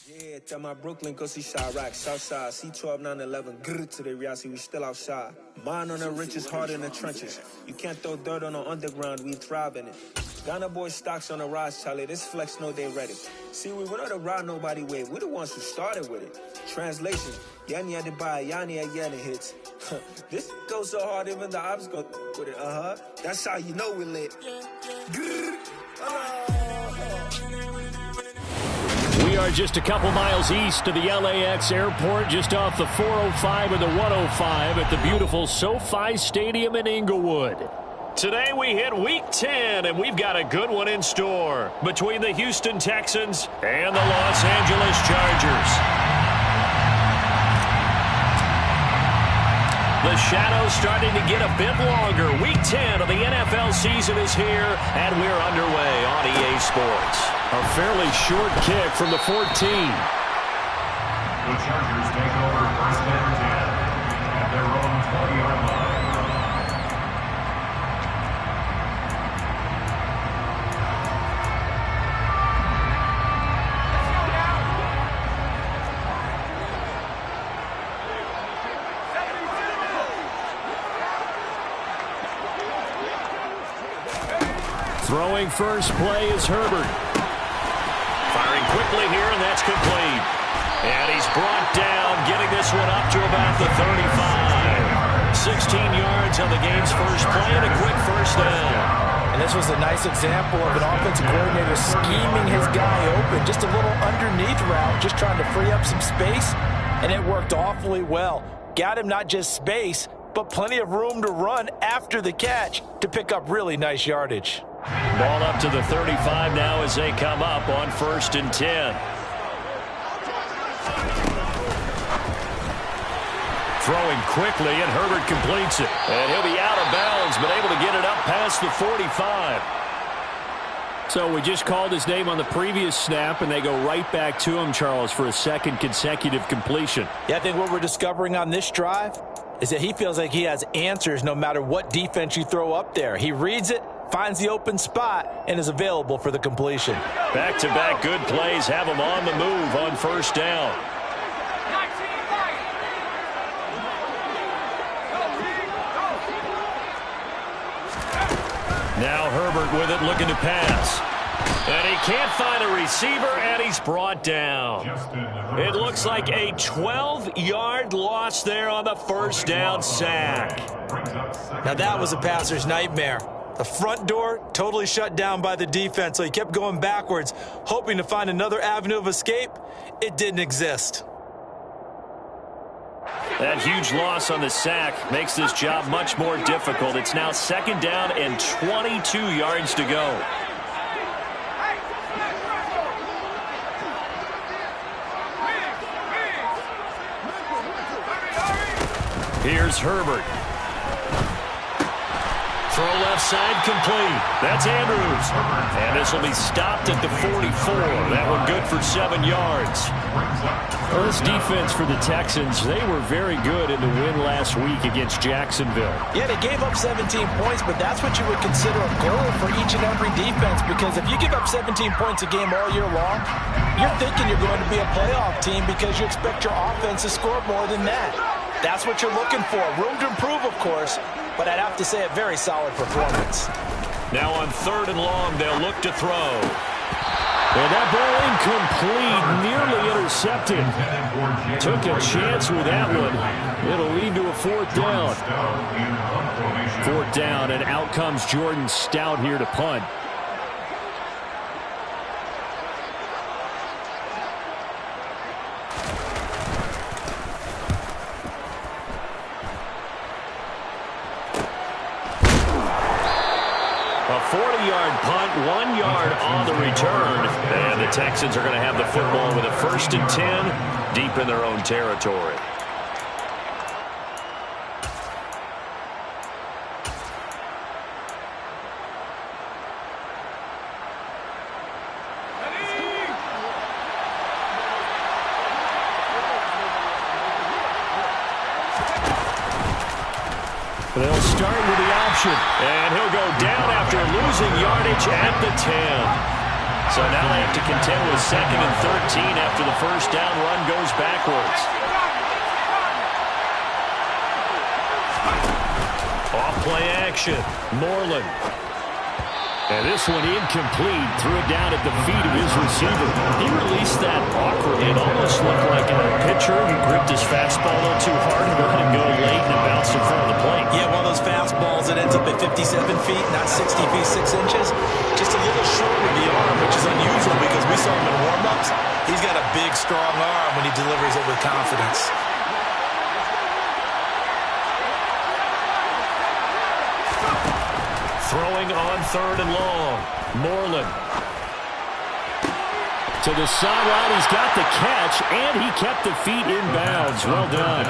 Yeah, tell my Brooklyn, go see Chirac, Southside, C12, 911, grrr to the reality, we still outside. Mine on the richest, heart in the trenches. You can't throw dirt on the underground, we thrive in it. Ghana boy stocks on the rise, Charlie, this flex know they ready. See, we went on the ride nobody wave, we the ones who started with it. Translation, Yani had to buy, Yani had Yanni hits. This goes so hard, even the ops go with it, That's how you know we lit. Grrr. We are just a couple miles east of the LAX airport, just off the 405 and the 105 at the beautiful SoFi Stadium in Inglewood. Today we hit Week 10, and we've got a good one in store between the Houston Texans and the Los Angeles Chargers. The shadow's starting to get a bit longer. Week 10 of the NFL season is here, and we're underway on EA Sports. A fairly short kick from the 14. The Chargers take over first and 10 at their own 20-yard line. Throwing first play is Herbert. Firing quickly here, and that's complete. And he's brought down, getting this one up to about the 35. 16 yards on the game's first play and a quick first down. And this was a nice example of an offensive coordinator scheming his guy open. Just a little underneath route, just trying to free up some space, and it worked awfully well. Got him not just space, but plenty of room to run after the catch to pick up really nice yardage. Ball up to the 35 now as they come up on first and 10. Throwing quickly, and Herbert completes it. And he'll be out of bounds, but able to get it up past the 45. So we just called his name on the previous snap, and they go right back to him, Charles, for a second consecutive completion. Yeah, I think what we're discovering on this drive is that he feels like he has answers no matter what defense you throw up there. He reads it, finds the open spot, and is available for the completion. Back-to-back good plays have him on the move on first down. Now Herbert with it, looking to pass. And he can't find a receiver, and he's brought down. It looks like a 12-yard loss there on the first down sack. Now that was a passer's nightmare. The front door totally shut down by the defense, so he kept going backwards, hoping to find another avenue of escape. It didn't exist. That huge loss on the sack makes this job much more difficult. It's now second down and 22 yards to go. Here's Herbert. Throw left side complete. That's Andrews. And this will be stopped at the 44. That one good for 7 yards. Well, this defense for the Texans, they were very good in the win last week against Jacksonville. Yeah, they gave up 17 points, but that's what you would consider a goal for each and every defense, because if you give up 17 points a game all year long, you're thinking you're going to be a playoff team because you expect your offense to score more than that. That's what you're looking for. Room to improve, of course, but I'd have to say a very solid performance. Now on third and long, they'll look to throw. And that ball incomplete, nearly intercepted. Took a chance with that one. It'll lead to a fourth down. Fourth down, and out comes Jordan Stout here to punt. A 40-yard punt, 1 yard on the return. And the Texans are going to have the football with a first and 10 deep in their own territory. They'll start with the option, and he'll go down after losing yardage at the 10. So now they have to contend with 2nd and 13 after the first down run goes backwards. Off play action. Moreland. And this one incomplete. Threw it down at the feet of his receiver. He released that awkwardly. It almost looked like a pitcher who gripped his fastball a little too hard and let it go late and it bounced in front of the plate. Yeah, one of those fastballs that ends up at 57 feet, not 60 feet, 6 inches. Just a little short of the arm, which is unusual because we saw him in warm-ups. He's got a big, strong arm when he delivers it with confidence. Throwing on 3rd and long. Moreland. To the sideline, he's got the catch, and he kept the feet in bounds. Well done.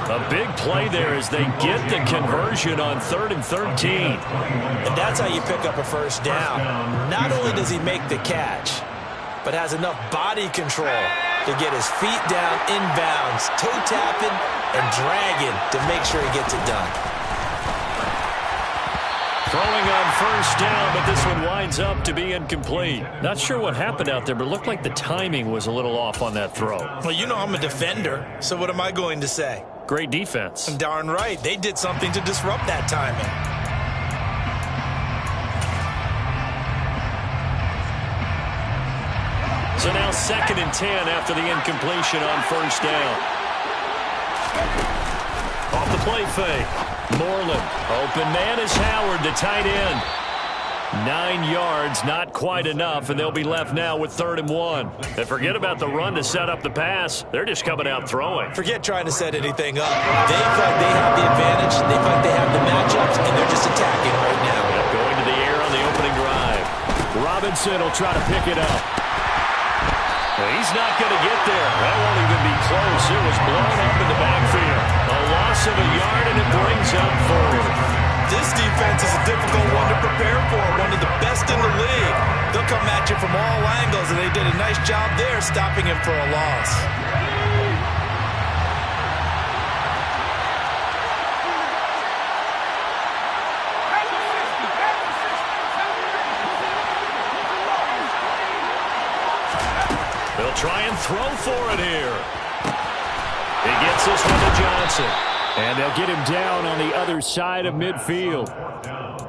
A big play there as they get the conversion on 3rd and 13. And that's how you pick up a first down. Not only does he make the catch, but has enough body control to get his feet down in bounds, toe tapping and dragging to make sure he gets it done. Throwing on 1st down, but this one winds up to be incomplete. Not sure what happened out there, but it looked like the timing was a little off on that throw. Well, you know I'm a defender, so what am I going to say? Great defense. Darn right. They did something to disrupt that timing. So now 2nd and 10 after the incompletion on 1st down. Off the play fake. Moreland. Open man is Howard, the tight end. 9 yards, not quite enough, and they'll be left now with 3rd and 1. And forget about the run to set up the pass. They're just coming out throwing. Forget trying to set anything up. They feel like they have the advantage. They feel like they have the matchups, and they're just attacking right now. Yep, going to the air on the opening drive. Robinson will try to pick it up. He's not going to get there. That won't even be close. It was blown up in the backfield. A loss of a yard, and it brings up 4th. This defense is a difficult one to prepare for, one of the best in the league. They'll come at you from all angles, and they did a nice job there stopping him for a loss. They'll try and throw for it here. He gets this one to Johnson. And they'll get him down on the other side of midfield.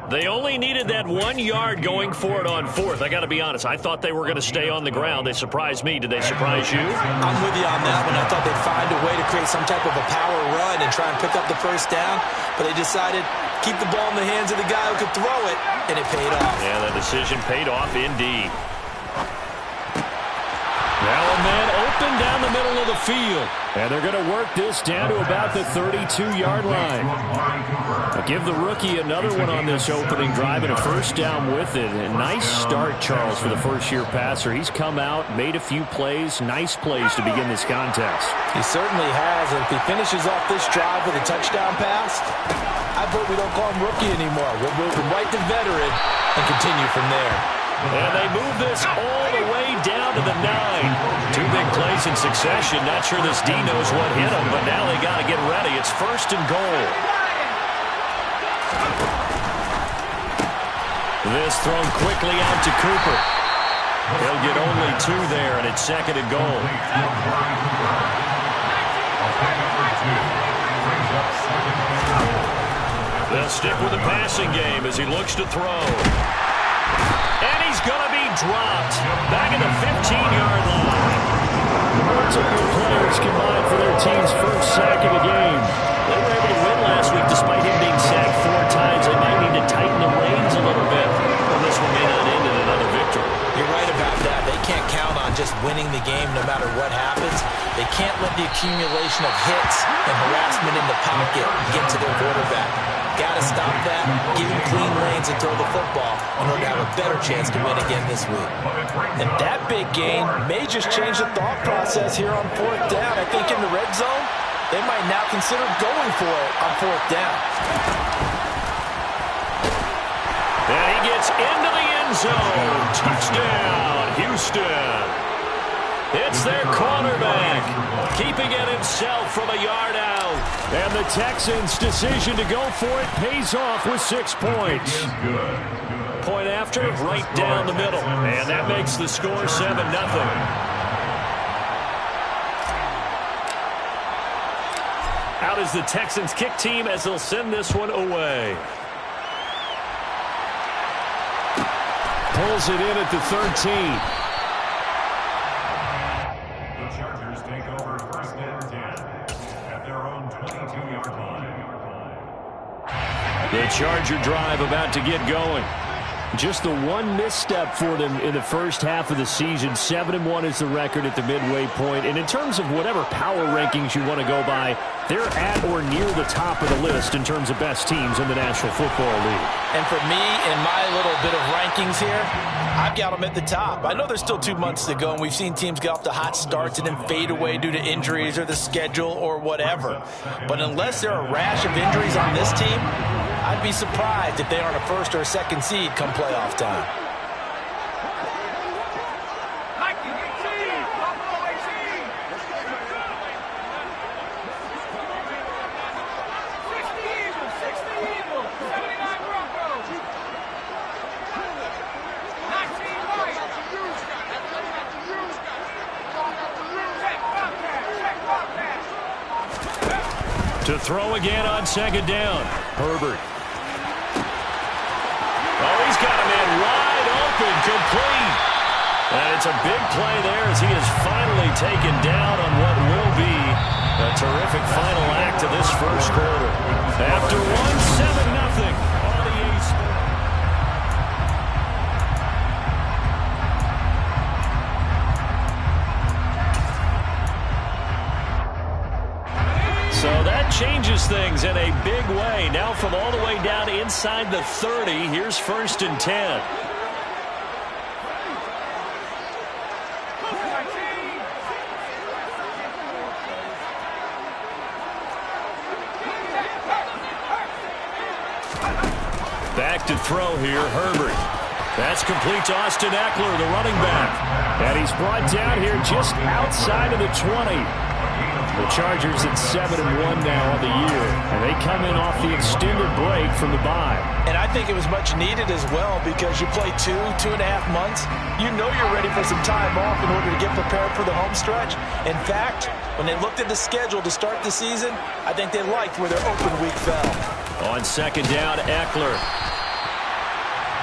They only needed that 1 yard going for it on 4th. I got to be honest, I thought they were going to stay on the ground. They surprised me. Did they surprise you? I'm with you on that one. I thought they'd find a way to create some type of a power run and try and pick up the first down. But they decided keep the ball in the hands of the guy who could throw it, and it paid off. Yeah, that decision paid off indeed. Now a man open down the middle of the field. And they're going to work this down to about the 32-yard line. I'll give the rookie another one on this opening drive and a first down with it. A nice start, Charles, for the first-year passer. He's come out, made a few plays, nice plays to begin this contest. He certainly has. And if he finishes off this drive with a touchdown pass, I vote we don't call him rookie anymore. We'll move him right to veteran and continue from there. And they move this all the way down to the 9. 2 big plays in succession. Not sure this D knows what hit him, but now they got to get ready. It's 1st and goal. This thrown quickly out to Cooper. He'll get only 2 there, and it's 2nd and goal. They'll stick with the passing game as he looks to throw. And he's going to be dropped back at the 15-yard line. Two good players combined for their team's first sack of the game. They were able to win last week despite him being sacked 4 times. They might need to tighten the reins a little bit, or this one may not end in another victory. You're right about that. They can't count on just winning the game no matter what happens. They can't let the accumulation of hits and harassment in the pocket get to their quarterback. Got to stop that, give him clean lanes and throw the football in order to have a better chance to win again this week. And that big gain may just change the thought process here on 4th down. I think in the red zone, they might now consider going for it on 4th down. And he gets into the end zone. Touchdown, Houston. It's their cornerback, keeping it himself from a yard out. And the Texans' decision to go for it pays off with 6 points. point after, right down the middle. And that makes the score 7-0. Out is the Texans kick team as they'll send this one away. Pulls it in at the 13. The Chargers take over first and 10 at their own 22-yard line. The Charger drive about to get going. Just the one misstep for them in the first half of the season. 7-1 is the record at the midway point. And in terms of whatever power rankings you want to go by, they're at or near the top of the list in terms of best teams in the National Football League. And for me, in my little bit of rankings here, I've got them at the top. I know there's still 2 months to go, and we've seen teams get off to hot starts and then fade away due to injuries or the schedule or whatever. But unless there are a rash of injuries on this team, I'd be surprised if they aren't a first or a second seed come playoff time. To throw again on second down. Herbert. Oh, he's got a man wide open, complete. And it's a big play there as he is finally taken down on what will be a terrific final act of this first quarter. After one, 7-0 on the A's. So that changes things in a big way. Now from all the way down inside the 30, here's first and 10. Back to throw here, Herbert. That's complete to Austin Eckler, the running back. And he's brought down here just outside of the 20. The Chargers at 7-1 now on the year, and they come in off the extended break from the bye. And I think it was much needed as well because you play 2.5 months. You know you're ready for some time off in order to get prepared for the home stretch. In fact, when they looked at the schedule to start the season, I think they liked where their open week fell. On second down, Eckler.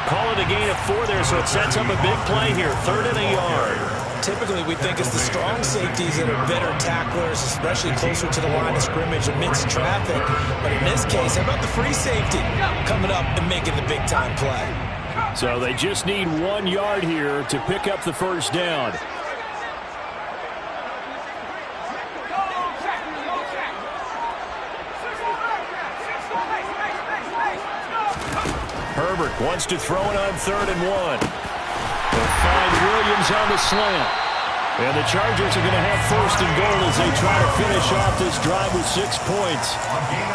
Call it a gain of 4 there, so it sets up a big play here. 3rd and a yard. Typically, we think it's the strong safeties that are better tacklers, especially closer to the line of scrimmage amidst traffic. But in this case, how about the free safety coming up and making the big-time play? So they just need 1 yard here to pick up the first down. Herbert wants to throw it on 3rd and 1. They'll find Williams on the slant. And the Chargers are going to have first and goal as they try to finish off this drive with 6 points.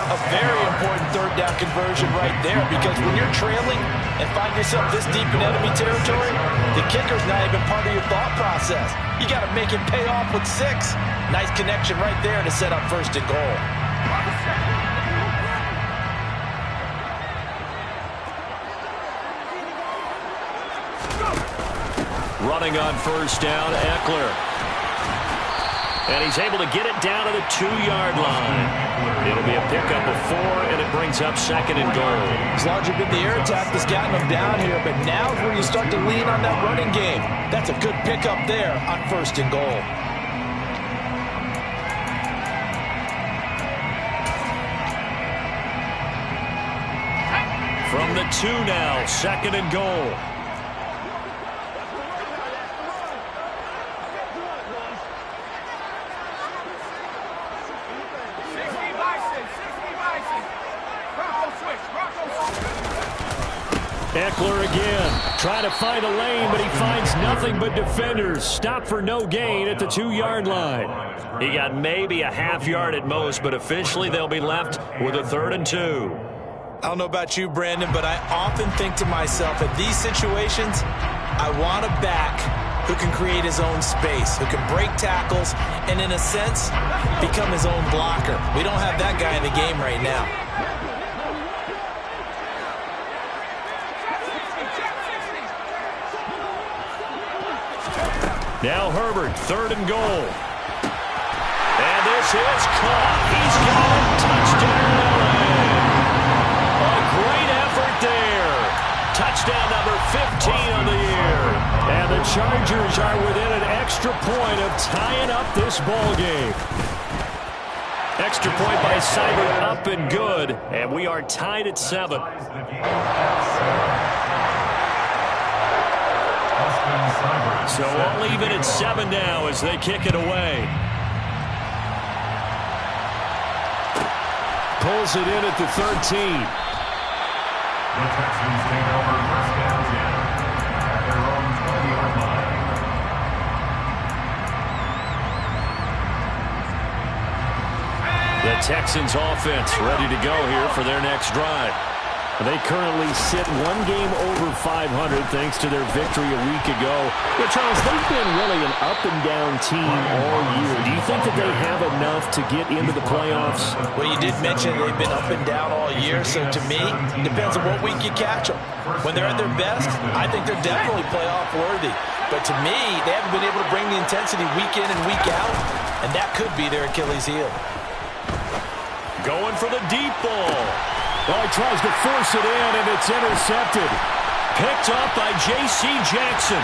A very important 3rd down conversion right there because when you're trailing and find yourself this deep in enemy territory, the kicker's not even part of your thought process. You got to make it pay off with 6. Nice connection right there to set up first and goal. Running on first down, Eckler. And he's able to get it down to the 2-yard line. It'll be a pickup of 4, and it brings up 2nd and goal. As long as you've been the air attack that's gotten them down here, but now is where you start to lean on that running game. That's a good pickup there on 1st and goal. From the 2 now, 2nd and goal. Eckler again, trying to find a lane, but he finds nothing but defenders. Stop for no gain at the 2-yard line. He got maybe a half yard at most, but officially they'll be left with a 3rd and 2. I don't know about you, Brandon, but I often think to myself, at these situations, I want a back who can create his own space, who can break tackles, and in a sense, become his own blocker. We don't have that guy in the game right now. Now Herbert, 3rd and goal. And this is caught. He's got it. Touchdown, LA. A great effort there. Touchdown number 15 on the year. And the Chargers are within an extra point of tying up this ball game. Extra point by Seibert, up and good. And we are tied at 7. So all even at 7 now as they kick it away. Pulls it in at the 13. The Texans take over 1st and 10 at their own 20-yard line. The Texans offense ready to go here for their next drive. They currently sit 1 game over 500 thanks to their victory a week ago. Yeah, Charles, they've been really an up-and-down team all year. Do you think that they have enough to get into the playoffs? Well, you did mention they've been up and down all year, so to me, depends on what week you catch them. When they're at their best, I think they're definitely playoff-worthy. But to me, they haven't been able to bring the intensity week in and week out, and that could be their Achilles heel. Going for the deep ball. Oh, he tries to force it in, and it's intercepted. Picked up by J.C. Jackson.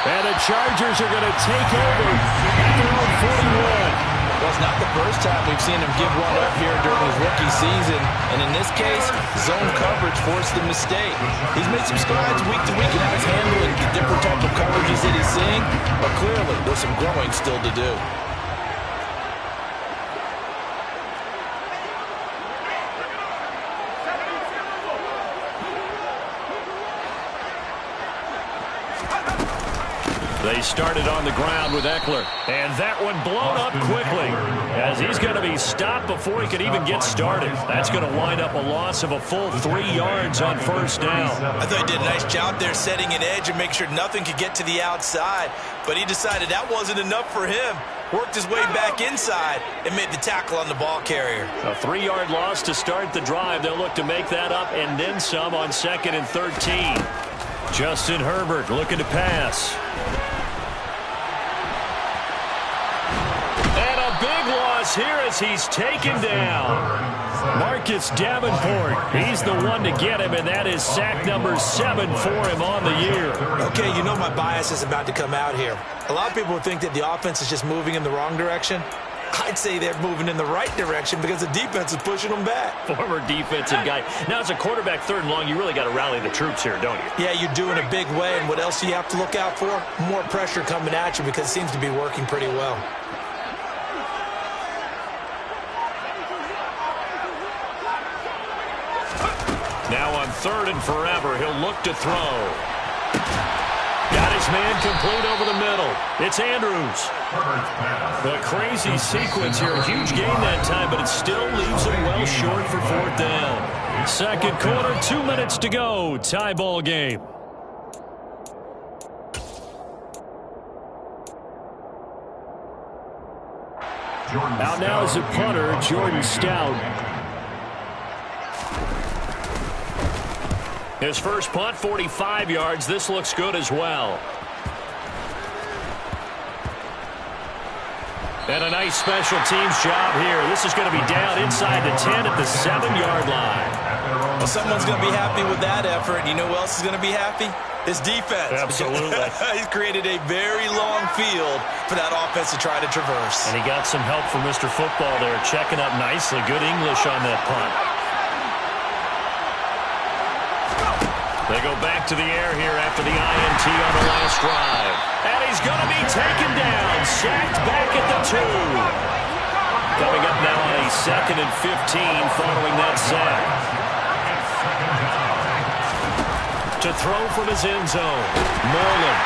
And the Chargers are going to take over at their own 41. Well, it's not the first time we've seen him give one up here during his rookie season. And in this case, zone coverage forced the mistake. He's made some strides week to week in his handling the different type of coverages that he's seeing. But clearly, there's some growing still to do. They started on the ground with Eckler. And that one blown up quickly as he's going to be stopped before he could even get started. That's going to wind up a loss of a full 3 yards on 1st down. I thought he did a nice job there setting an edge and make sure nothing could get to the outside. But he decided that wasn't enough for him. Worked his way back inside and made the tackle on the ball carrier. A 3-yard loss to start the drive. They'll look to make that up and then some on 2nd and 13. Justin Herbert looking to pass. Big loss here as he's taken down. Marcus Davenport, he's the one to get him, and that is sack number 7 for him on the year. Okay, you know my bias is about to come out here. A lot of people think that the offense is just moving in the wrong direction. I'd say they're moving in the right direction because the defense is pushing them back. Former defensive guy. Now, as a quarterback 3rd and long, you really got to rally the troops here, don't you? Yeah, you do in a big way, and what else do you have to look out for? More pressure coming at you because it seems to be working pretty well. Now on 3rd and forever, he'll look to throw. Got his man complete over the middle. It's Andrews. A crazy sequence here. A huge gain that time, but it still leaves him well short for 4th down. 2nd quarter, 2 minutes to go. Tie ball game. Out now is a punter, Jordan Stout. His first punt, 45 yards. This looks good as well. And a nice special teams job here. This is going to be down inside the 10 at the 7-yard line. Well, someone's going to be happy with that effort. You know who else is going to be happy? His defense. Absolutely. He's created a very long field for that offense to try to traverse. And he got some help from Mr. Football there, checking up nicely. Good English on that punt. They go back to the air here after the INT on the last drive. And he's going to be taken down. Sacked back at the 2. Coming up now on a 2nd and 15 following that sack. To throw from his end zone. Moreland.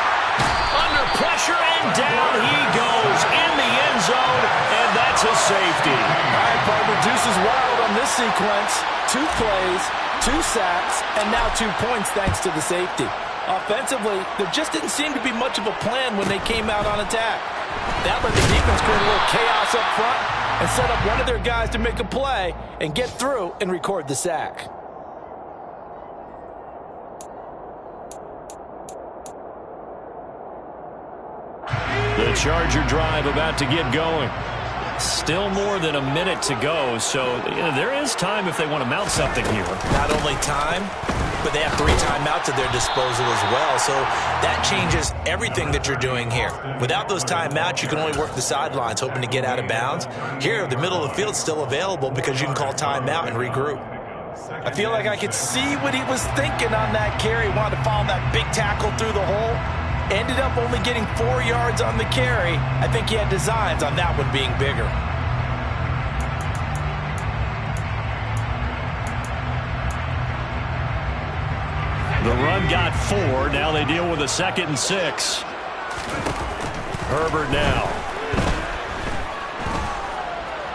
Under pressure and down he goes in the end zone. And that's a safety. All right, partner, Deuce is wild on this sequence. 2 plays. 2 sacks, and now 2 points thanks to the safety. Offensively, there just didn't seem to be much of a plan when they came out on attack. That let the defense create a little chaos up front and set up one of their guys to make a play and get through and record the sack. The Charger drive about to get going. Still more than a minute to go, so there is time if they want to mount something here. Not only time, but they have 3 timeouts at their disposal as well, so that changes everything that you're doing here. Without those timeouts, you can only work the sidelines, hoping to get out of bounds. Here, the middle of the field's still available because you can call timeout and regroup. I feel like I could see what he was thinking on that carry. Wanted to follow that big tackle through the hole. Ended up only getting 4 yards on the carry. I think he had designs on that one being bigger. The run got 4. Now they deal with a 2nd and 6. Herbert now.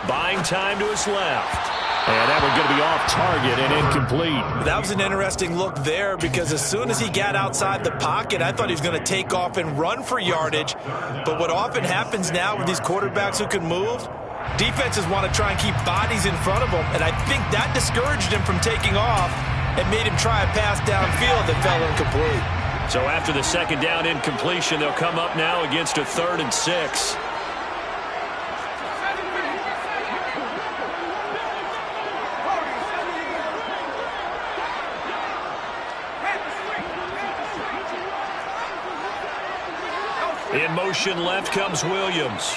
Buying time to his left. And that one going to be off target and incomplete. That was an interesting look there because as soon as he got outside the pocket, I thought he was going to take off and run for yardage. But what often happens now with these quarterbacks who can move, defenses want to try and keep bodies in front of them. And I think that discouraged him from taking off and made him try a pass downfield that fell incomplete. So after the 2nd down incompletion, they'll come up now against a 3rd and 6. In motion left comes Williams.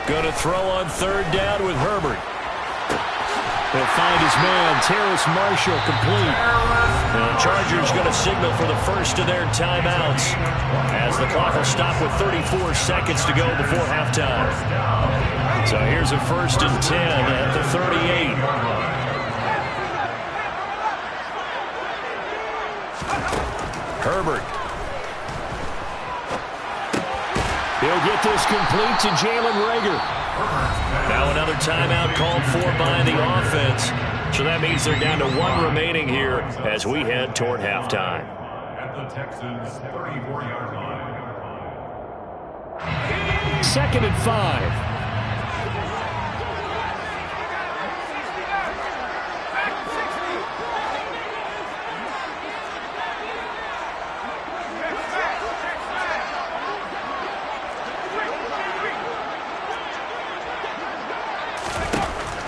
Going to throw on 3rd down with Herbert. He'll find his man, Terrace Marshall, complete. And the Chargers going to signal for the first of their timeouts as the clock will stop with 34 seconds to go before halftime. So here's a 1st and 10 at the 38. Herbert. He'll get this complete to Jalen Reagor. Now another timeout called for by the offense. So that means they're down to 1 remaining here as we head toward halftime. At the Texans' 34-yard line. 2nd and 5.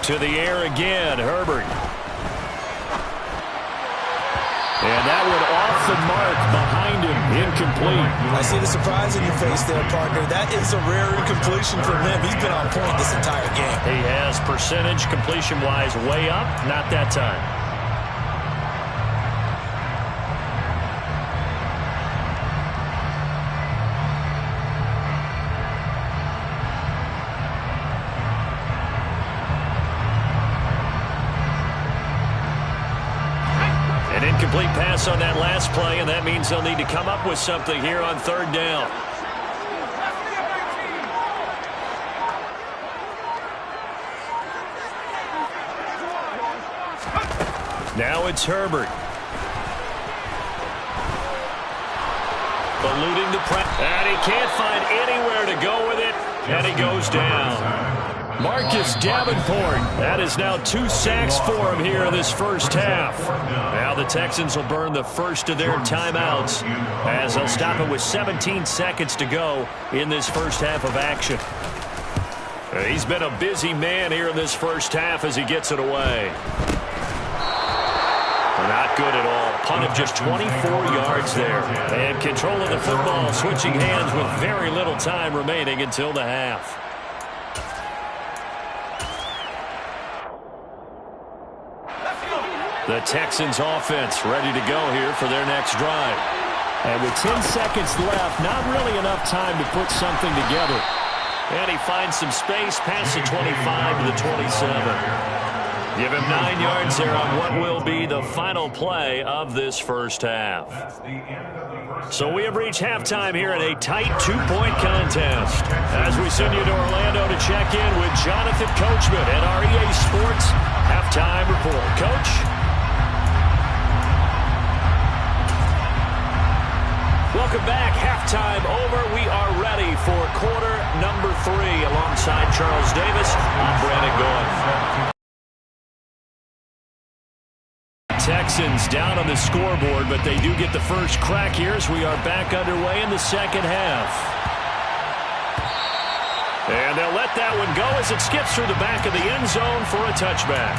To the air again, Herbert. And that one off the mark behind him, incomplete. I see the surprise in your face there, partner. That is a rare incompletion from him. He's been on point this entire game. He has percentage completion-wise way up, not that time. Incomplete pass on that last play, and that means they'll need to come up with something here on 3rd down. Now it's Herbert. Eluding the press, and he can't find anywhere to go with it, and he goes down. Marcus Davenport, that is now 2 sacks for him here in this first half. Now the Texans will burn the first of their timeouts as they'll stop it with 17 seconds to go in this first half of action. He's been a busy man here in this first half as he gets it away. Not good at all. Punt of just 24 yards there. And control of the football, switching hands with very little time remaining until the half. The Texans offense ready to go here for their next drive. And with 10 seconds left, not really enough time to put something together. And he finds some space past the 25 to the 27. Give him 9 yards there on what will be the final play of this first half. So we have reached halftime here in a tight 2-point contest. As we send you to Orlando to check in with Jonathan Coachman at our EA Sports Halftime Report. Coach? Welcome back. Halftime over. We are ready for quarter number 3 alongside Charles Davis. I'm Brandon Gould. Texans down on the scoreboard, but they do get the first crack here as we are back underway in the second half. And they'll let that one go as it skips through the back of the end zone for a touchback.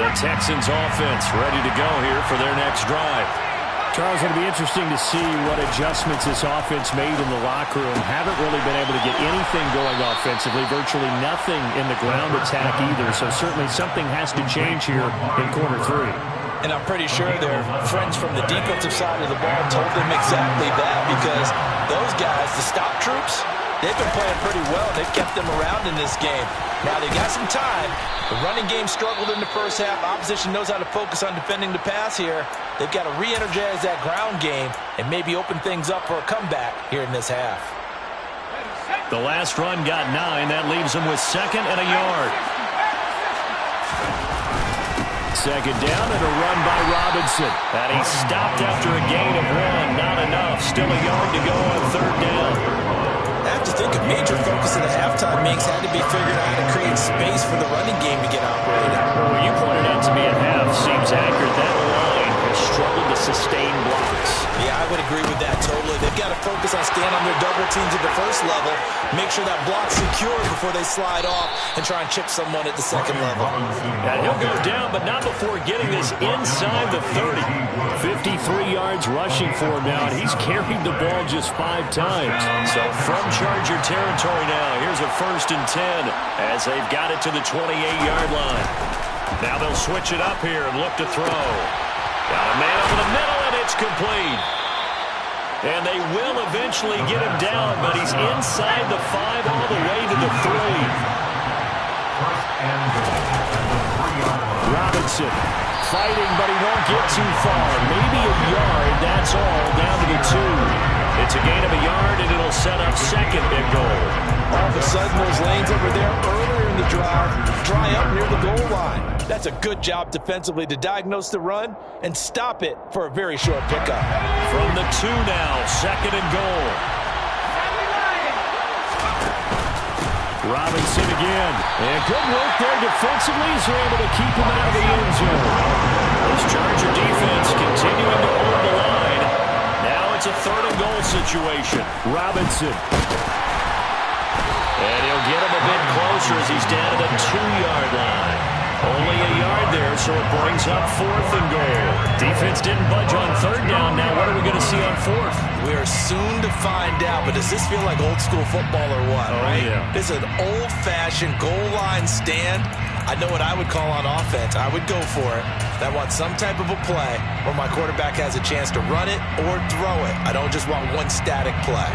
The Texans offense ready to go here for their next drive. Charles, it'll be interesting to see what adjustments this offense made in the locker room. Haven't really been able to get anything going offensively, virtually nothing in the ground attack either. So certainly something has to change here in quarter 3. And I'm pretty sure their friends from the defensive side of the ball told them exactly that, because those guys, the stop troops, they've been playing pretty well. They've kept them around in this game. Now they got some time. The running game struggled in the first half. Opposition knows how to focus on defending the pass here. They've got to re-energize that ground game and maybe open things up for a comeback here in this half. The last run got 9. That leaves them with 2nd and a yard. 2nd down and a run by Robinson. And he stopped after a gain of 1. Not enough. Still a yard to go on 3rd down. I have to think a major focus of the halftime mix had to be figuring out how to create space for the running game to get operated. Well, you pointed out to me at half. Seems accurate. That line has struggled to sustain blocks. Yeah, I would agree with that totally. They've got to focus on staying on their double teams at the first level, make sure that block's secure before they slide off and try and chip someone at the second level. And he'll go down, but not before getting this inside the 30. 53 yards rushing for him now, and he's carried the ball just 5 times. So from Charger territory now, here's a 1st and 10 as they've got it to the 28-yard line. Now they'll switch it up here and look to throw. Got a man over the middle, and it's complete. And they will eventually get him down, but he's inside the 5 all the way to the 3. Robinson fighting, but he won't get too far. Maybe a yard, that's all, down to the 2. It's a gain of a yard, and it'll set up 2nd and goal. All of a sudden, those lanes over there earlier in the drive dry up near the goal line. That's a good job defensively to diagnose the run and stop it for a very short pickup. From the 2 now, 2nd and goal. Robinson again. And good work there defensively as they're able to keep him out of the end zone. This Charger defense continuing to hold the line. Now it's a 3rd and goal situation. Robinson. And he'll get him a bit closer as he's down to the 2-yard line. Only a yard there, so it brings up 4th and goal. Defense didn't budge on 3rd down. Now what are we going to see on 4th? We are soon to find out, but does this feel like old school football or what, right? Yeah. This is an old-fashioned goal line stand. I know what I would call on offense. I would go for it. I want some type of a play where my quarterback has a chance to run it or throw it. I don't just want one static play.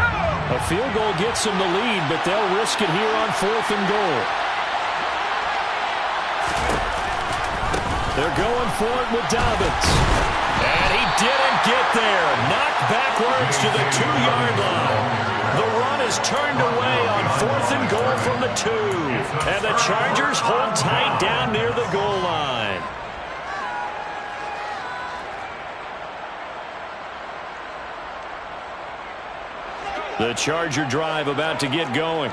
A field goal gets them the lead, but they'll risk it here on 4th and goal. They're going for it with Dobbins. And he didn't get there. Knocked backwards to the 2-yard line. The run is turned away on 4th and goal from the 2. And the Chargers hold tight down near the goal line. The Charger drive about to get going.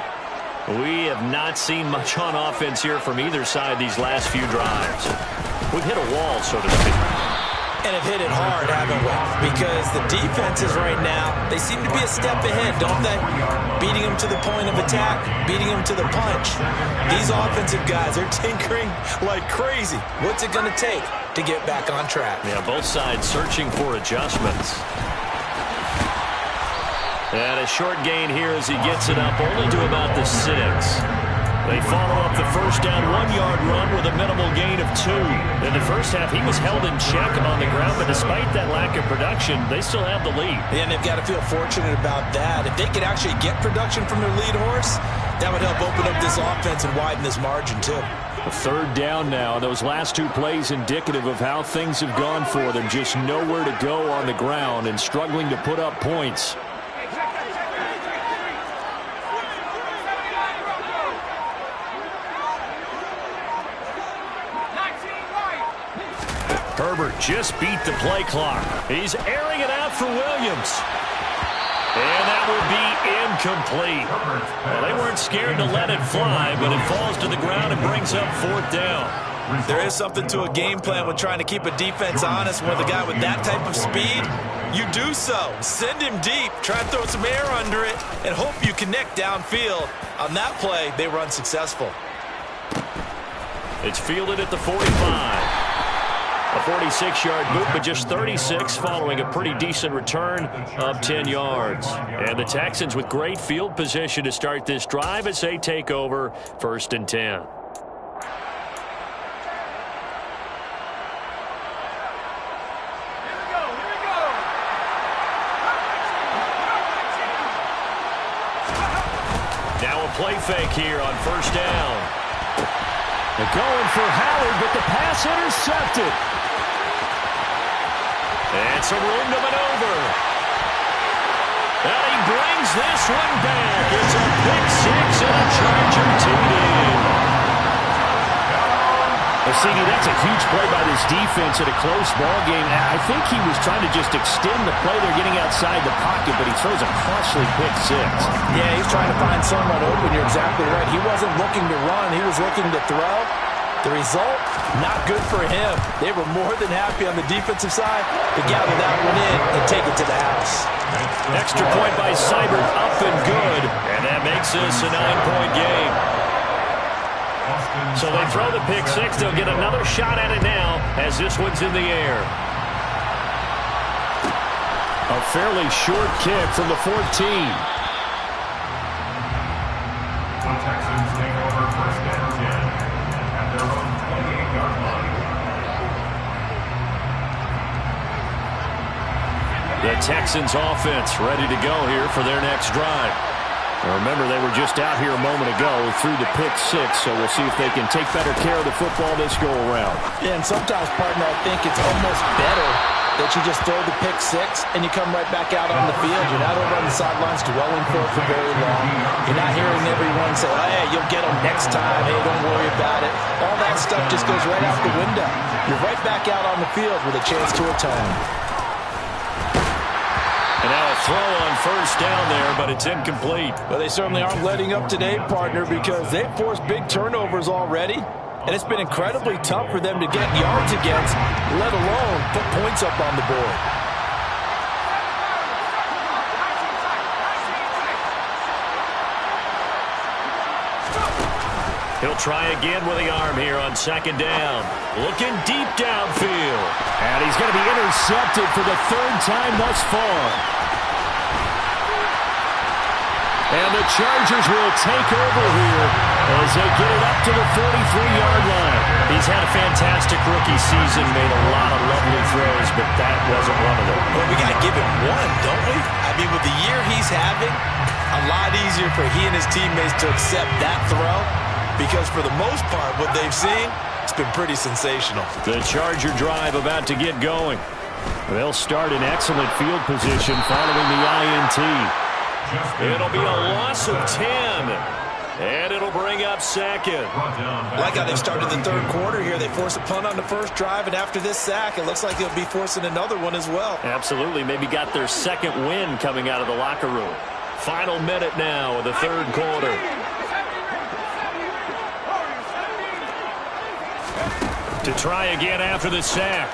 We have not seen much on offense here from either side these last few drives. We've hit a wall, so to speak. And have hit it hard, haven't we? Because the defenses right now, they seem to be a step ahead, don't they? Beating them to the point of attack, beating them to the punch. These offensive guys are tinkering like crazy. What's it going to take to get back on track? Yeah, both sides searching for adjustments. And a short gain here as he gets it up only to about the 6. They follow up the first down 1-yard run with a minimal gain of 2. In the first half, he was held in check on the ground, but despite that lack of production, they still have the lead. And they've got to feel fortunate about that. If they could actually get production from their lead horse, that would help open up this offense and widen this margin, too. A 3rd down now. Those last 2 plays indicative of how things have gone for them. Just nowhere to go on the ground and struggling to put up points. Herbert just beat the play clock. He's airing it out for Williams. And that will be incomplete. Well, they weren't scared to let it fly, but it falls to the ground and brings up 4th down. There is something to a game plan when trying to keep a defense honest. With a guy with that type of speed, you do so. Send him deep, try and throw some air under it, and hope you connect downfield. On that play, they were unsuccessful. It's fielded at the 45. A 46-yard boot, but just 36 following a pretty decent return of 10 yards. And the Texans with great field position to start this drive as they take over 1st and 10. Now a play fake here on 1st down. They're going for Howard, but the pass intercepted. And some room to maneuver. And he brings this one back. It's a pick 6 and a Charger TD. Well, CD, that's a huge play by this defense in a close ball game. I think he was trying to just extend the play. They're getting outside the pocket, but he throws a costly pick 6. Yeah, he's trying to find someone open. You're exactly right. He wasn't looking to run. He was looking to throw. The result, not good for him. They were more than happy on the defensive side to gather that one in and take it to the house. Extra point by Seibert, up and good. And that makes this a 9-point game. So they throw the pick 6. They'll get another shot at it now as this one's in the air. A fairly short kick from the 14. The Texans take over 1st and 10 at their own 28-yard line. The Texans offense ready to go here for their next drive. Now remember, they were just out here a moment ago through the pick 6, so we'll see if they can take better care of the football this go around. Yeah, and sometimes, partner, I think it's almost better that you just throw the pick 6 and you come right back out on the field. You're not over on the sidelines dwelling for very long. You're not hearing everyone say, oh, hey, you'll get them next time. Hey, don't worry about it. All that stuff just goes right out the window. You're right back out on the field with a chance to atone. And now a throw on 1st down there, but it's incomplete. Well, they certainly aren't letting up today, partner, because they've forced big turnovers already. And it's been incredibly tough for them to get yards against, let alone put points up on the board. He'll try again with the arm here on 2nd down. Looking deep downfield. And he's going to be intercepted for the 3rd time thus far. And the Chargers will take over here as they get it up to the 43-yard line. He's had a fantastic rookie season, made a lot of lovely throws, but that wasn't one of them. Well, we got to give him one, don't we? I mean, with the year he's having, a lot easier for he and his teammates to accept that throw, because for the most part, what they've seen, it's been pretty sensational. The Charger drive about to get going. They'll start in excellent field position following the INT. It'll be a loss of 10. And it'll bring up 2nd. Like how they started the 3rd quarter here. They forced a punt on the 1st drive, and after this sack, it looks like they'll be forcing another one as well. Absolutely. Maybe got their 2nd win coming out of the locker room. Final minute now of the 3rd quarter. To try again after the sack.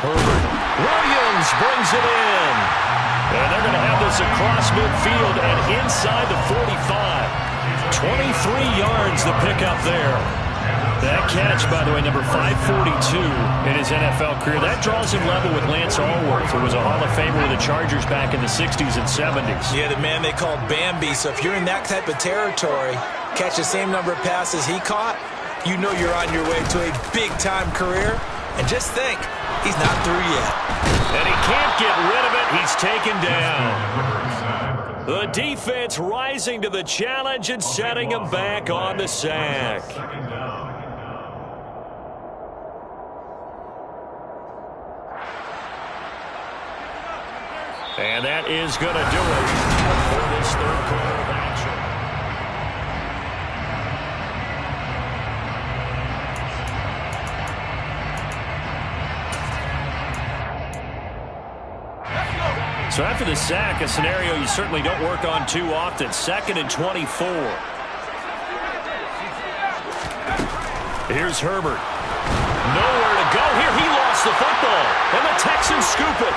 Herbert. Williams brings it in. And they're going to have this across midfield and inside the 45. 23 yards the pickup there. That catch, by the way, number 542 in his NFL career. That draws him level with Lance Allworth, who was a Hall of Famer with the Chargers back in the 60s and 70s. Yeah, the man they called Bambi. So if you're in that type of territory, catch the same number of passes he caught, you know you're on your way to a big-time career. And just think, he's not through yet. And he can't get rid of it. He's taken down. The defense rising to the challenge and setting him back on the sack. And that is going to do it for this 3rd quarter of action. So after the sack, a scenario you certainly don't work on too often. 2nd and 24. Here's Herbert. Nowhere to go here. He lost the football. And the Texans scoop it.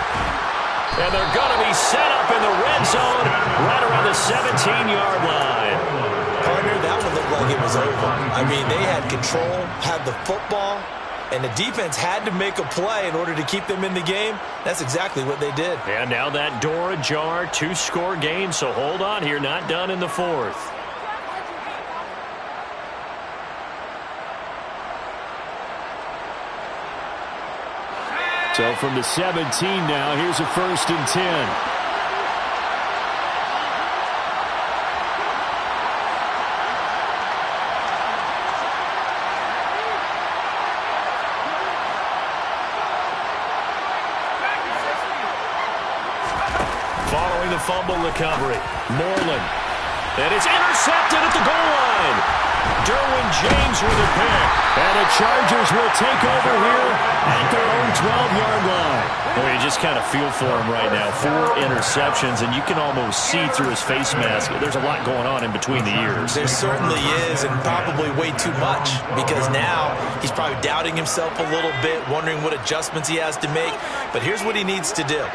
And they're going to be set up in the red zone right around the 17-yard line. Partner, that one looked like it was over. I mean, they had control, had the football, and the defense had to make a play in order to keep them in the game. That's exactly what they did. And now that door ajar, 2-score game, so hold on here, not done in the 4th. So from the 17 now, here's a 1st and 10. Following the fumble recovery, Moreland. And it's intercepted at the goal line. Derwin James with a pick. And the Chargers will take over here at their own 12-yard line. Well, you just kind of feel for him right now. 4 interceptions, and you can almost see through his face mask. There's a lot going on in between the ears. There certainly is, and probably way too much, because now he's probably doubting himself a little bit, wondering what adjustments he has to make. But here's what he needs to do.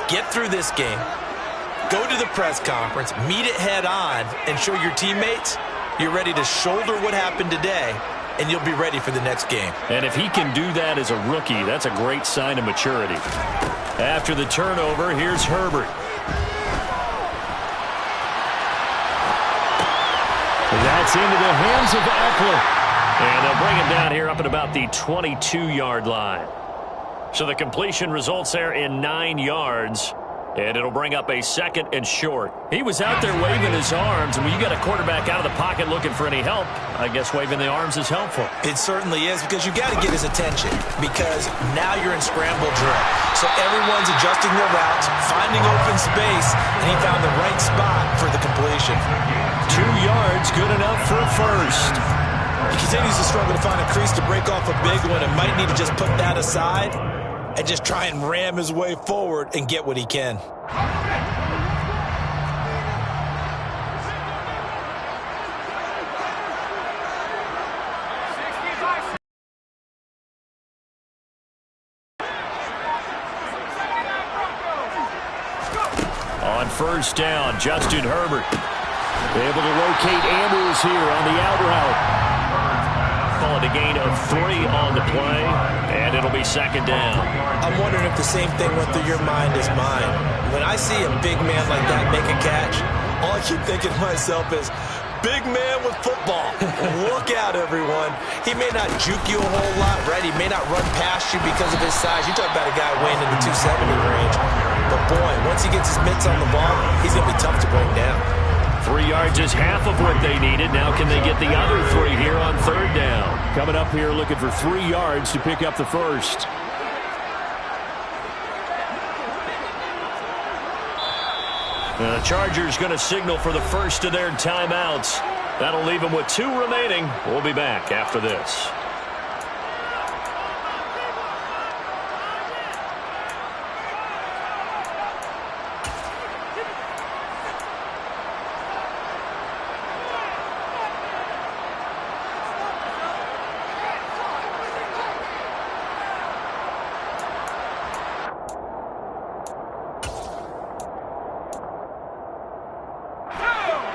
Get through this game, go to the press conference, meet it head on, and show your teammates you're ready to shoulder what happened today, and you'll be ready for the next game. And if he can do that as a rookie, that's a great sign of maturity. After the turnover, here's Herbert. That's into the hands of Eckler. And they'll bring him down here up at about the 22-yard line. So the completion results there in 9 yards. And it'll bring up a 2nd and short. He was out there waving his arms, and when you got a quarterback out of the pocket looking for any help, I guess waving the arms is helpful. It certainly is, because you got to get his attention, because now you're in scramble drill. So everyone's adjusting their routes, finding open space, and he found the right spot for the completion. 2 yards, good enough for a 1st. He continues to struggle to find a crease to break off a big one, and might need to just put that aside and just try and ram his way forward and get what he can. On 1st down, Justin Herbert able to locate Andrews here on the out route. Call it a gain of 3 on the play, and it'll be 2nd down. I'm wondering if the same thing went through your mind as mine. When I see a big man like that make a catch, all I keep thinking to myself is, big man with football. Look out, everyone. He may not juke you a whole lot, right? He may not run past you because of his size. You talk about a guy weighing in the 270 range. But, boy, once he gets his mitts on the ball, he's going to be tough to bring down. 3 yards is half of what they needed. Now can they get the other 3 here on 3rd down? Coming up here looking for 3 yards to pick up the 1st. The Chargers going to signal for the first of their timeouts. That'll leave them with 2 remaining. We'll be back after this.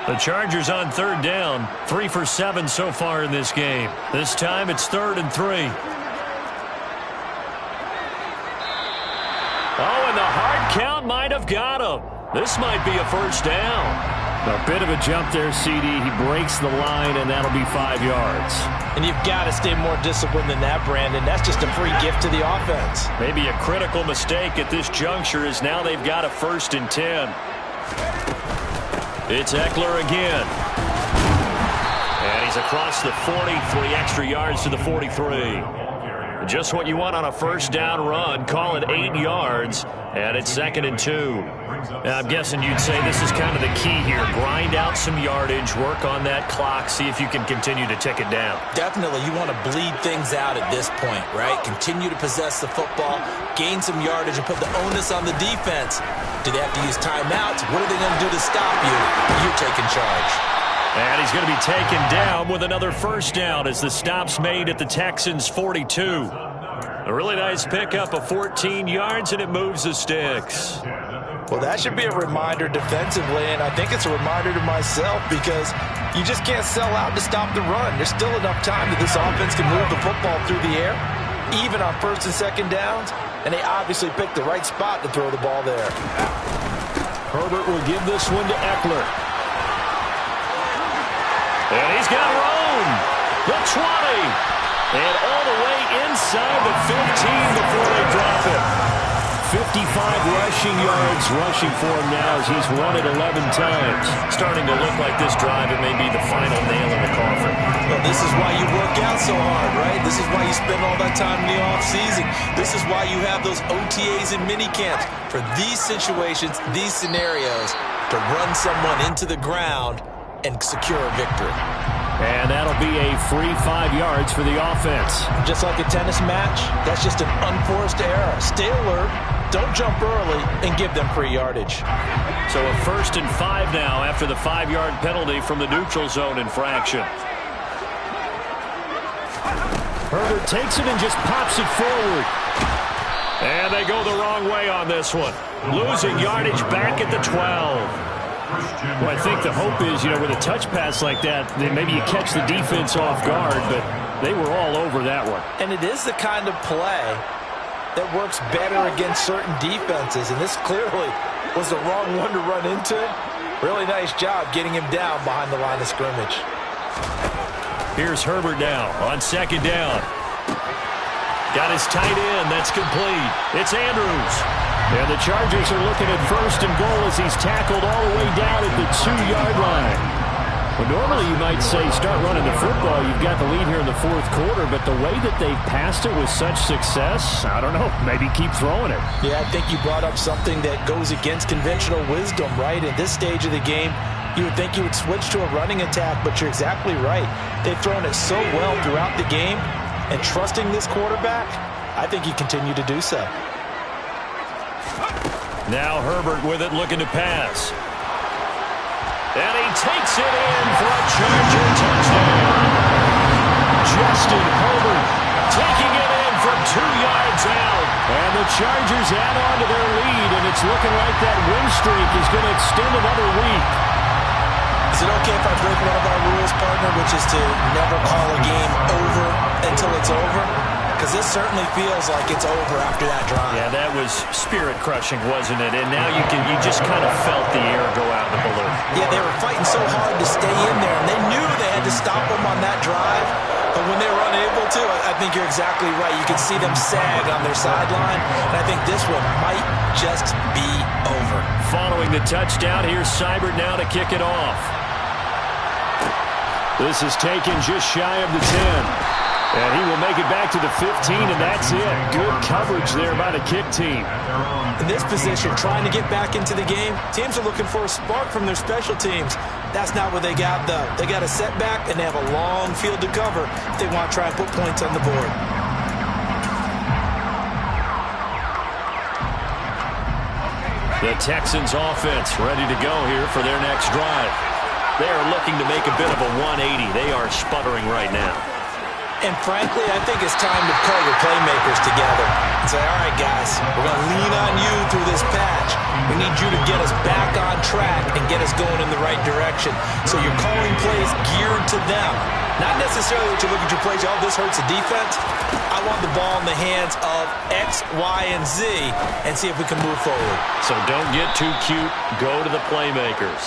The Chargers on 3rd down, 3 for 7 so far in this game. This time it's 3rd and 3. Oh, and the hard count might have got him. This might be a 1st down. A bit of a jump there, CD. He breaks the line, and that'll be 5 yards. And you've got to stay more disciplined than that, Brandon. That's just a free gift to the offense. Maybe a critical mistake at this juncture is now they've got a 1st and 10. It's Eckler again. And he's across the 40, 3 extra yards to the 43. Just what you want on a first down run. Call it 8 yards, and it's 2nd and 2. I'm guessing you'd say this is kind of the key here. Grind out some yardage, work on that clock, see if you can continue to tick it down. Definitely, you want to bleed things out at this point, right? Continue to possess the football, gain some yardage, and put the onus on the defense. Do they have to use timeouts? What are they going to do to stop you? You're taking charge. And he's going to be taken down with another first down as the stop's made at the Texans' 42. A really nice pickup of 14 yards, and it moves the sticks. Well, that should be a reminder defensively, and I think it's a reminder to myself because you just can't sell out to stop the run. There's still enough time that this offense can move the football through the air, even on 1st and 2nd downs, and they obviously picked the right spot to throw the ball there. Herbert will give this one to Eckler. And he's got room. The 20. And all the way inside the 15 before they drop it. 55 rushing yards rushing for him now as he's run it 11 times. Starting to look like this drive, it may be the final nail in the coffin. Well, this is why you work out so hard, right? This is why you spend all that time in the offseason. This is why you have those OTAs and minicamps. For these situations, these scenarios, to run someone into the ground and secure a victory. And that'll be a free 5 yards for the offense. Just like a tennis match, that's just an unforced error. Stay alert, don't jump early, and give them free yardage. So a 1st and 5 now after the 5-yard penalty from the neutral zone infraction. Herbert takes it and just pops it forward. And they go the wrong way on this one. Losing yardage back at the 12. Well, I think the hope is, with a touch pass like that, then maybe you catch the defense off guard, but they were all over that one. And it is the kind of play that works better against certain defenses, and this clearly was the wrong one to run into. Really nice job getting him down behind the line of scrimmage. Here's Herbert now on 2nd down. Got his tight end. That's complete. It's Andrews. And the Chargers are looking at 1st and goal as he's tackled all the way down at the 2-yard line. Well, normally you might say start running the football. You've got the lead here in the 4th quarter, but the way that they've passed it with such success, I don't know, maybe keep throwing it. Yeah, I think you brought up something that goes against conventional wisdom, right? At this stage of the game, you would think you would switch to a running attack, but you're exactly right. They've thrown it so well throughout the game, and trusting this quarterback, I think you continue to do so. Now Herbert with it, looking to pass. And he takes it in for a Charger touchdown. Justin Herbert taking it in from 2 yards out. And the Chargers add on to their lead, and it's looking like that win streak is going to extend another week. Is it okay if I break one of our rules, partner, which is to never call a game over until it's over? Because this certainly feels like it's over after that drive. Yeah, that was spirit-crushing, wasn't it? And now you just kind of felt the air go out of the balloon. Yeah, they were fighting so hard to stay in there, and they knew they had to stop them on that drive. But when they were unable to, I think you're exactly right. You could see them sag on their sideline, and I think this one might just be over. Following the touchdown, here's Seibert now to kick it off. This is taken just shy of the 10. And he will make it back to the 15, and that's it. Good coverage there by the kick team. In this position, trying to get back into the game, teams are looking for a spark from their special teams. That's not what they got, though. They got a setback, and they have a long field to cover if they want to try and put points on the board. The Texans offense ready to go here for their next drive. They are looking to make a bit of a 180. They are sputtering right now. And frankly, I think it's time to call your playmakers together and say, all right, guys, we're going to lean on you through this patch. We need you to get us back on track and get us going in the right direction. So you're calling plays geared to them. Not necessarily that you look at your plays, oh, this hurts the defense. I want the ball in the hands of X, Y, and Z and see if we can move forward. So don't get too cute. Go to the playmakers.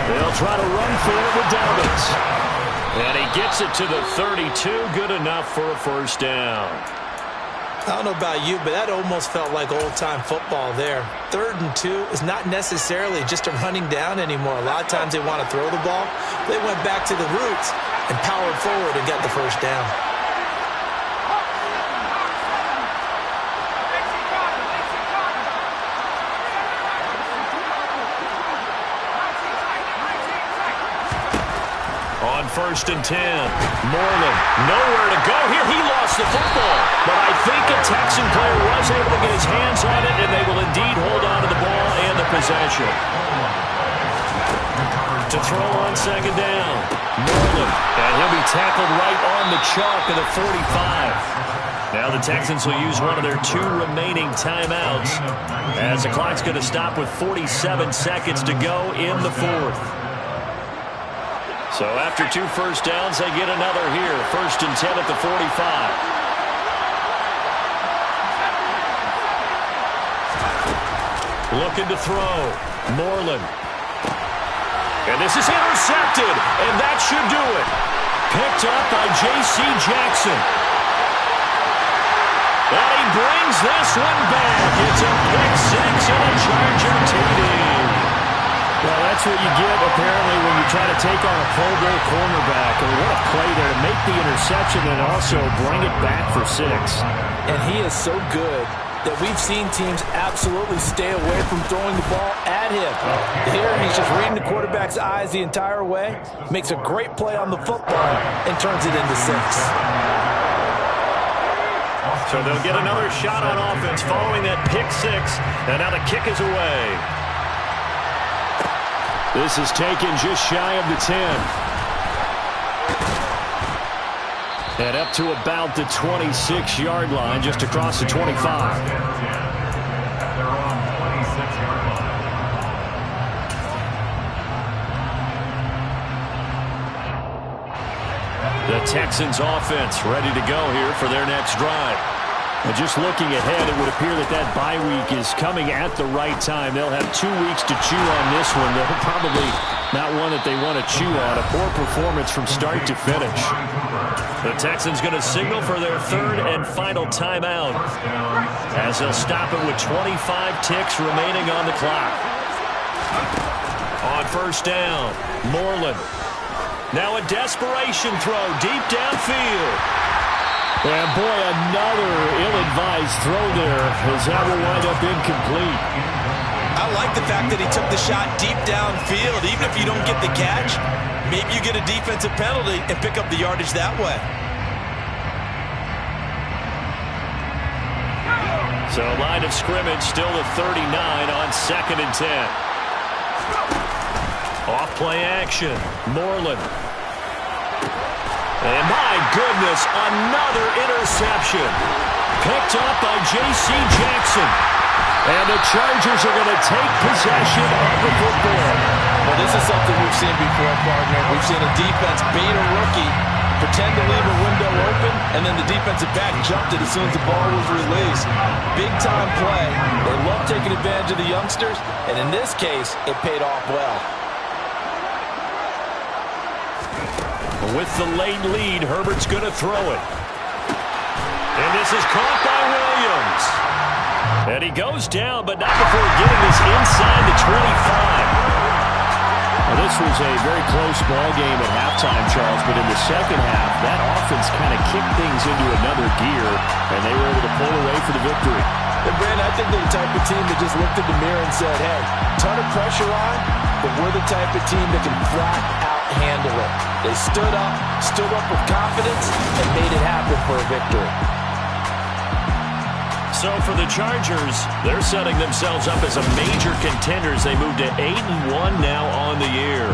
They'll try to run for it with Dobbins. And he gets it to the 32. Good enough for a first down. I don't know about you, but that almost felt like old-time football there. 3rd and 2 is not necessarily just a running down anymore. A lot of times they want to throw the ball. They went back to the roots and powered forward and got the first down. On 1st and 10, Moreland, nowhere to go here. He lost the football, but I think a Texan player was able to get his hands on it, and they will indeed hold on to the ball and the possession. To throw on 2nd down, Moreland, and he'll be tackled right on the chalk of the 45. Now the Texans will use one of their 2 remaining timeouts as the clock's going to stop with 47 seconds to go in the 4th. So after 2 first downs, they get another here. 1st and 10 at the 45. Looking to throw. Moreland. And this is intercepted, and that should do it. Picked up by J.C. Jackson. And he brings this one back. It's a pick 6 and a Charger TD. Well, that's what you get, apparently, when you try to take on a Pro Bowl cornerback. And what a play there to make the interception and also bring it back for 6. And he is so good that we've seen teams absolutely stay away from throwing the ball at him. Here, he's just reading the quarterback's eyes the entire way, makes a great play on the football, and turns it into 6. So they'll get another shot on offense following that pick 6, and now the kick is away. This is taken just shy of the 10. And up to about the 26-yard line, just across the 25. They're on 26-yard line. The Texans offense ready to go here for their next drive. And just looking ahead, it would appear that that bye week is coming at the right time. They'll have 2 weeks to chew on this one. They're probably not one that they want to chew on. A poor performance from start to finish. The Texans going to signal for their 3rd and final timeout as they'll stop it with 25 ticks remaining on the clock. On 1st down, Moreland. Now a desperation throw deep downfield. And boy, another ill-advised throw there as that will wind up incomplete. I like the fact that he took the shot deep downfield. Even if you don't get the catch, maybe you get a defensive penalty and pick up the yardage that way. So line of scrimmage still the 39 on 2nd and 10. Off play action. Moreland. And my goodness, another interception. Picked up by J.C. Jackson. And the Chargers are going to take possession of the football. Well, this is something we've seen before, partner. We've seen a defense bait a rookie, pretend to leave a window open, and then the defensive back jumped it as soon as the ball was released. Big-time play. They love taking advantage of the youngsters, and in this case, it paid off well. With the late lead, Herbert's going to throw it. And this is caught by Williams. And he goes down, but not before getting this inside the 25. Well, this was a very close ball game at halftime, Charles, but in the second half, that offense kind of kicked things into another gear, and they were able to pull away for the victory. And Brandon, I think they're the type of team that just looked in the mirror and said, hey, ton of pressure on, but we're the type of team that can flat out handle it. They stood up with confidence, and made it happen for a victory. So for the Chargers, they're setting themselves up as a major contender as they move to 8-1 now on the year.